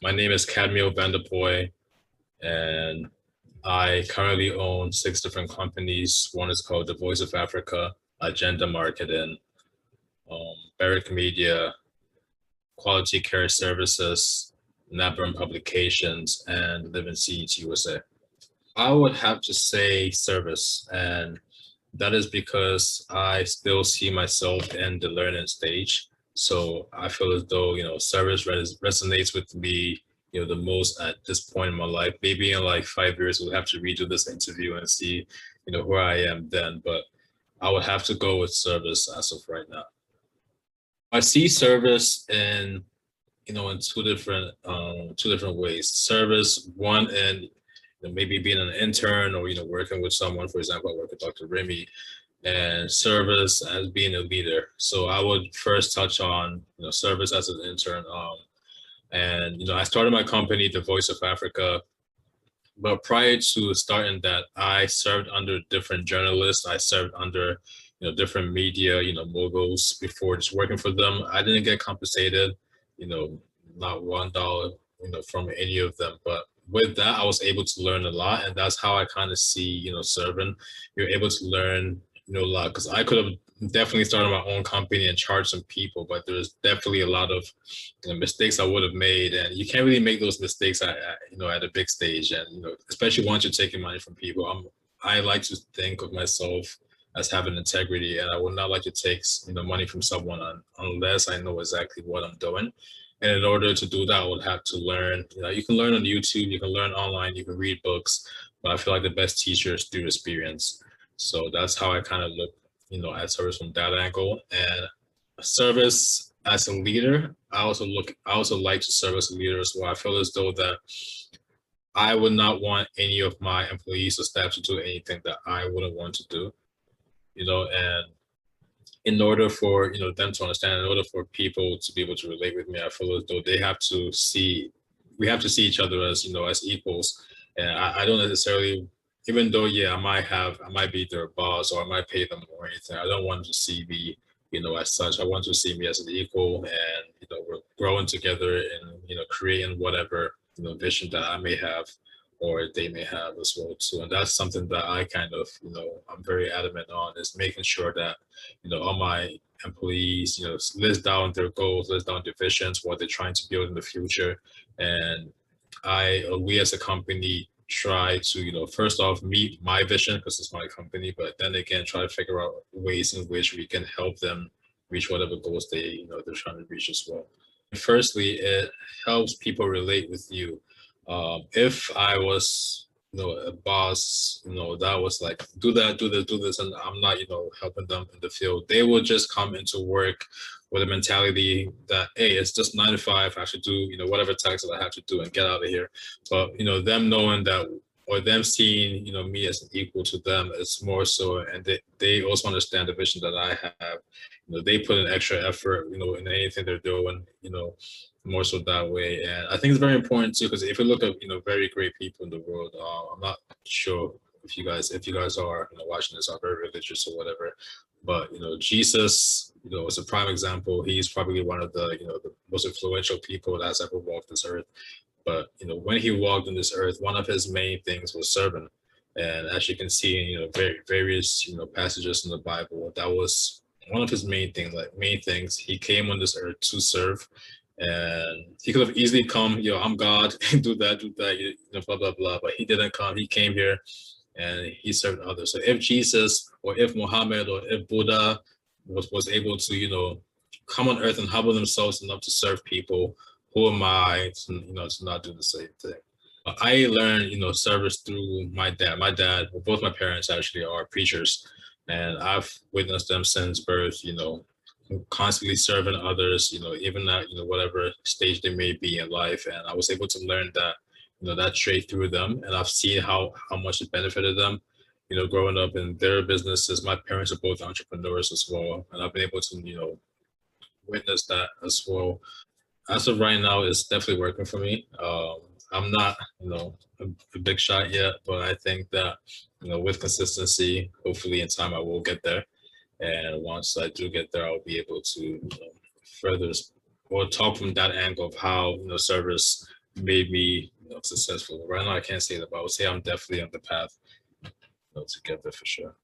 My name is Cadmiel Vanderpoy, and I currently own six different companies. One is called The Voice of Africa, Agenda Marketing, Barrick Media, Quality Care Services, Napburn Publications, and Live in CET USA. I would have to say service, and that is because I still see myself in the learning stage. So I feel as though, service resonates with me, the most at this point in my life. Maybe in like 5 years, we'll have to redo this interview and see, where I am then. But I would have to go with service as of right now. I see service in two different ways. Service, one, and maybe being an intern or working with someone. For example, I work with Dr. Remy, and service as being a leader. So I would first touch on service as an intern. And I started my company, The Voice of Africa. But prior to starting that, I served under different journalists. I served under different media moguls before just working for them. I didn't get compensated, you know, not $1 from any of them. But with that, I was able to learn a lot, and that's how I kind of see serving. You're able to learn a lot because I could have definitely started my own company and charged some people, but there's definitely a lot of mistakes I would have made, and you can't really make those mistakes at a big stage, and especially once you're taking money from people. I like to think of myself as having integrity, and I would not like to take money from someone unless I know exactly what I'm doing. And in order to do that, I would have to learn. You can learn on YouTube, you can learn online, you can read books, but I feel like the best teacher is through experience. So that's how I kind of look, at service from that angle. And service as a leader, I also like to serve as a leader as well. I feel as though that I would not want any of my employees or staff to do anything that I wouldn't want to do, and in order for them to understand, in order for people to be able to relate with me, I feel as though we have to see each other as as equals. And I don't necessarily, even though I might be their boss or I might pay them or anything, I don't want to see me as such. I want to see me as an equal, and we're growing together and creating whatever vision that I may have or they may have as well too. And that's something that I kind of I'm very adamant on, is making sure that all my employees list down their goals, list down their visions, what they're trying to build in the future. And we as a company try to first off meet my vision because it's my company, but then again try to figure out ways in which we can help them reach whatever goals they're trying to reach as well. Firstly, it helps people relate with you. If I was a boss that was like, do that, do this, do this, and I'm not helping them in the field, they would just come into work with a mentality that, hey, it's just 9 to 5, I should do whatever tasks that I have to do and get out of here. But them knowing that, or them seeing me as an equal to them, it's more so, and they also understand the vision that I have. They put in extra effort in anything they're doing, more so that way. And I think it's very important too, because if you look at very great people in the world, I'm not sure if you guys are watching this are very religious or whatever, but Jesus is a prime example. He's probably one of the most influential people that's ever walked this earth. But when he walked on this earth, one of his main things was serving. And as you can see in various passages in the Bible, that was one of his main things. He came on this earth to serve, and he could have easily come, I'm God, do that, blah blah blah. But he didn't come. He came here, and he served others. So if Jesus or if Muhammad or if Buddha was able to come on earth and humble themselves enough to serve people, who am I to to not do the same thing? I learned service through my dad. Both my parents actually are preachers, and I've witnessed them since birth. Constantly serving others, even at whatever stage they may be in life. And I was able to learn that that trait through them, and I've seen how much it benefited them. Growing up in their businesses. My parents are both entrepreneurs as well, and I've been able to witness that as well. As of right now, it's definitely working for me. I'm not, a big shot yet, but I think that, with consistency, hopefully in time I will get there. And once I do get there, I'll be able to further or talk from that angle of how service made me successful. Right now, I can't say that, but I would say I'm definitely on the path to get there for sure.